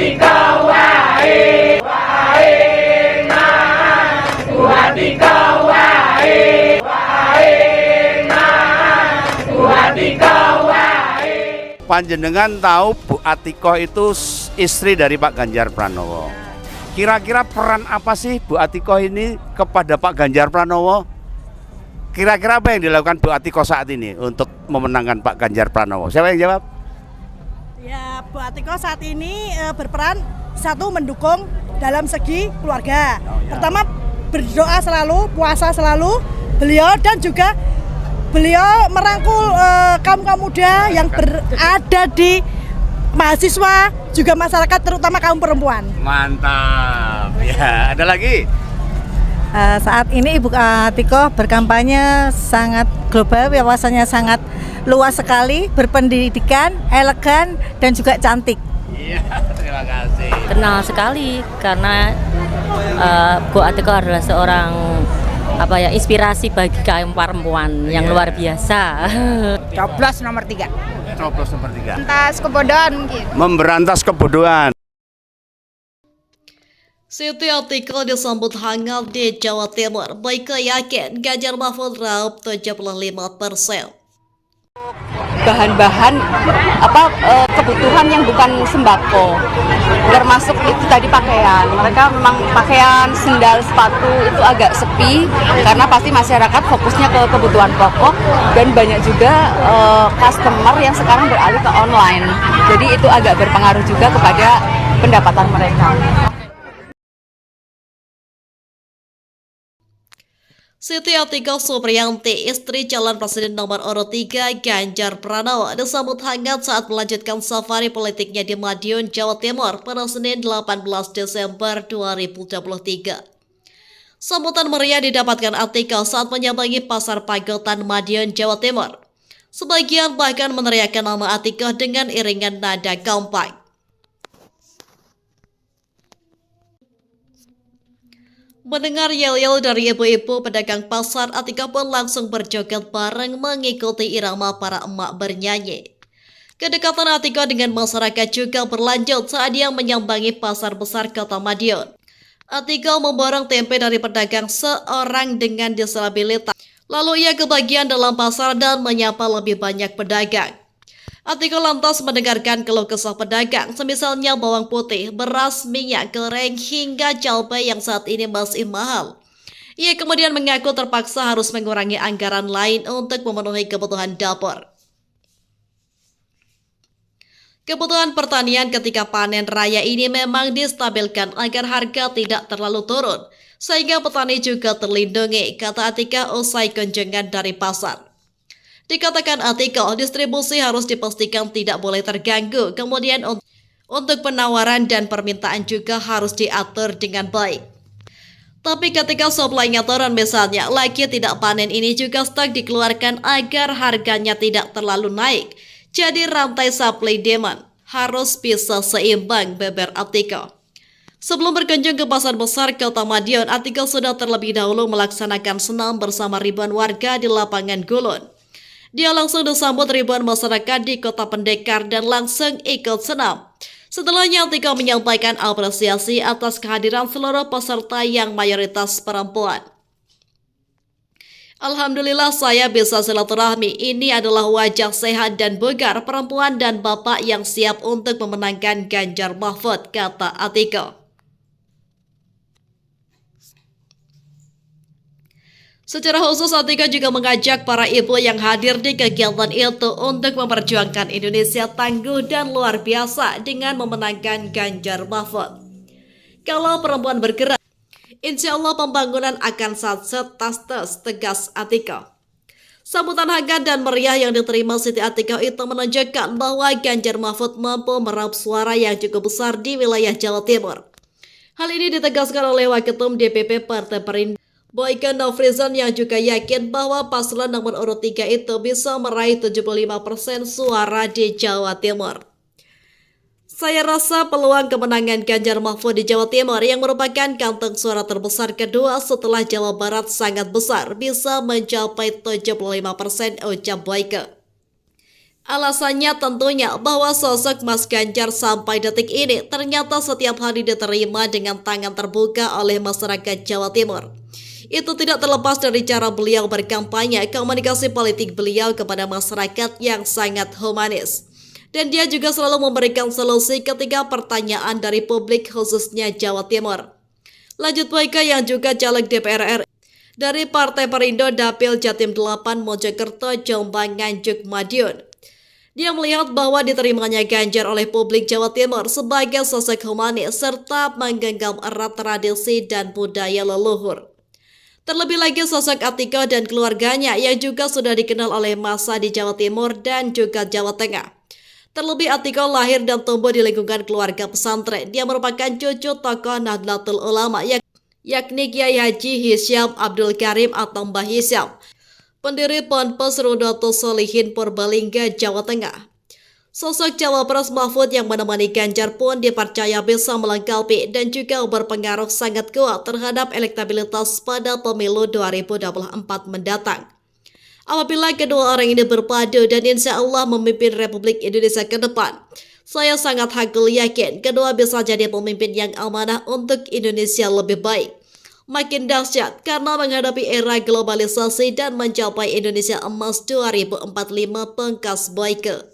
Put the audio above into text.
Atika wae wae na Atika wae wae na Atika wae. Panjenengan tahu Bu Atikoh itu istri dari Pak Ganjar Pranowo. Kira-kira peran apa sih Bu Atikoh ini kepada Pak Ganjar Pranowo? Kira-kira apa yang dilakukan Bu Atikoh saat ini untuk memenangkan Pak Ganjar Pranowo? Siapa yang jawab? Ya, Bu Atikoh saat ini berperan satu mendukung dalam segi keluarga. Pertama berdoa selalu, puasa selalu beliau, dan juga beliau merangkul kaum muda yang berada di mahasiswa, juga masyarakat, terutama kaum perempuan. Mantap. Ya, ada lagi? Saat ini Ibu Atikoh berkampanye sangat global, wawasannya sangat luas sekali, berpendidikan, elegan, dan juga cantik. Iya, terima kasih. Kenal sekali karena Bu Atikoh adalah seorang inspirasi bagi kaum perempuan yang luar biasa. Coblos nomor 3. Coblos nomor 3. Memberantas kebodohan mungkin. Memberantas kebodohan. Siti Atikoh disambut hangat di Jawa Timur. Mereka yakin Ganjar Mahfud raup 75%. Bahan-bahan kebutuhan yang bukan sembako, termasuk itu tadi pakaian. Mereka memang pakaian, sendal, sepatu itu agak sepi karena pasti masyarakat fokusnya ke kebutuhan pokok, dan banyak juga customer yang sekarang beralih ke online. Jadi itu agak berpengaruh juga kepada pendapatan mereka. Siti Atikoh Supriyanti, istri calon presiden nomor urut 3 Ganjar Pranowo, disambut hangat saat melanjutkan safari politiknya di Madiun, Jawa Timur pada Senin 18 Desember 2023. Sambutan meriah didapatkan Atikoh saat menyambangi Pasar Pagotan Madiun, Jawa Timur. Sebagian bahkan meneriakkan nama Atikoh dengan iringan nada kompak. Mendengar yel-yel dari ibu-ibu pedagang pasar, Atikoh pun langsung berjoget bareng mengikuti irama para emak bernyanyi. Kedekatan Atikoh dengan masyarakat juga berlanjut saat dia menyambangi pasar besar kota Madiun. Atikoh memborong tempe dari pedagang seorang dengan disabilitas. Lalu ia kebagian dalam pasar dan menyapa lebih banyak pedagang. Atikoh lantas mendengarkan keluh kesah pedagang, semisalnya bawang putih, beras, minyak goreng, hingga cabai yang saat ini masih mahal. Ia kemudian mengaku terpaksa harus mengurangi anggaran lain untuk memenuhi kebutuhan dapur. Kebutuhan pertanian ketika panen raya ini memang distabilkan agar harga tidak terlalu turun, sehingga petani juga terlindungi, kata Atikoh usai kunjungan dari pasar. Dikatakan Atikoh, distribusi harus dipastikan tidak boleh terganggu, kemudian untuk penawaran dan permintaan juga harus diatur dengan baik. Tapi ketika supply-nya turun misalnya, lagi tidak panen ini juga stok dikeluarkan agar harganya tidak terlalu naik. Jadi rantai supply demand harus bisa seimbang, beber Atikoh. Sebelum berkunjung ke pasar besar kota Madiun, Atikoh sudah terlebih dahulu melaksanakan senam bersama ribuan warga di lapangan Gulun. Dia langsung disambut ribuan masyarakat di Kota Pendekar dan langsung ikut senam. Setelahnya Atikoh menyampaikan apresiasi atas kehadiran seluruh peserta yang mayoritas perempuan. Alhamdulillah saya bisa silaturahmi. Ini adalah wajah sehat dan bugar perempuan dan bapak yang siap untuk memenangkan Ganjar Mahfud, kata Atikoh. Secara khusus Atikoh juga mengajak para ibu yang hadir di kegiatan itu untuk memperjuangkan Indonesia tangguh dan luar biasa dengan memenangkan Ganjar Mahfud. Kalau perempuan bergerak, insya Allah pembangunan akan satset tas-tas, tegas Atikoh. Sambutan hangat dan meriah yang diterima Siti Atikoh itu menunjukkan bahwa Ganjar Mahfud mampu meraup suara yang cukup besar di wilayah Jawa Timur. Hal ini ditegaskan oleh Waketum DPP Partai Perindo, Boyke Nofrizon, yang juga yakin bahwa paslon nomor urut 3 itu bisa meraih 75% suara di Jawa Timur. Saya rasa peluang kemenangan Ganjar Mahfud di Jawa Timur yang merupakan kantong suara terbesar kedua setelah Jawa Barat sangat besar, bisa mencapai 75%, ucap Boyke. Alasannya tentunya bahwa sosok Mas Ganjar sampai detik ini ternyata setiap hari diterima dengan tangan terbuka oleh masyarakat Jawa Timur. Itu tidak terlepas dari cara beliau berkampanye, komunikasi politik beliau kepada masyarakat yang sangat humanis. Dan dia juga selalu memberikan solusi ketika pertanyaan dari publik khususnya Jawa Timur. Lanjut Boyka yang juga caleg DPR RI dari Partai Perindo Dapil Jatim 8 Mojokerto, Jombang, Nganjuk, Madiun. Dia melihat bahwa diterimanya Ganjar oleh publik Jawa Timur sebagai sosok humanis serta menggenggam erat tradisi dan budaya leluhur. Terlebih lagi sosok Atiko dan keluarganya yang juga sudah dikenal oleh massa di Jawa Timur dan juga Jawa Tengah. Terlebih Atiko lahir dan tumbuh di lingkungan keluarga pesantren. Dia merupakan cucu tokoh Nahdlatul Ulama yakni Kiai Haji Hisyam Abdul Karim atau Mbah Hisyam, pendiri Ponpes Rudatus Sholihin Purbalingga, Jawa Tengah. Sosok Cawapres Mahfud yang menemani Ganjar pun dipercaya bisa melengkapi dan juga berpengaruh sangat kuat terhadap elektabilitas pada pemilu 2024 mendatang. Apabila kedua orang ini berpadu dan insya Allah memimpin Republik Indonesia ke depan, saya sangat hakul yakin kedua bisa jadi pemimpin yang amanah untuk Indonesia lebih baik. Makin dahsyat karena menghadapi era globalisasi dan mencapai Indonesia Emas 2045 pengkas Boyka.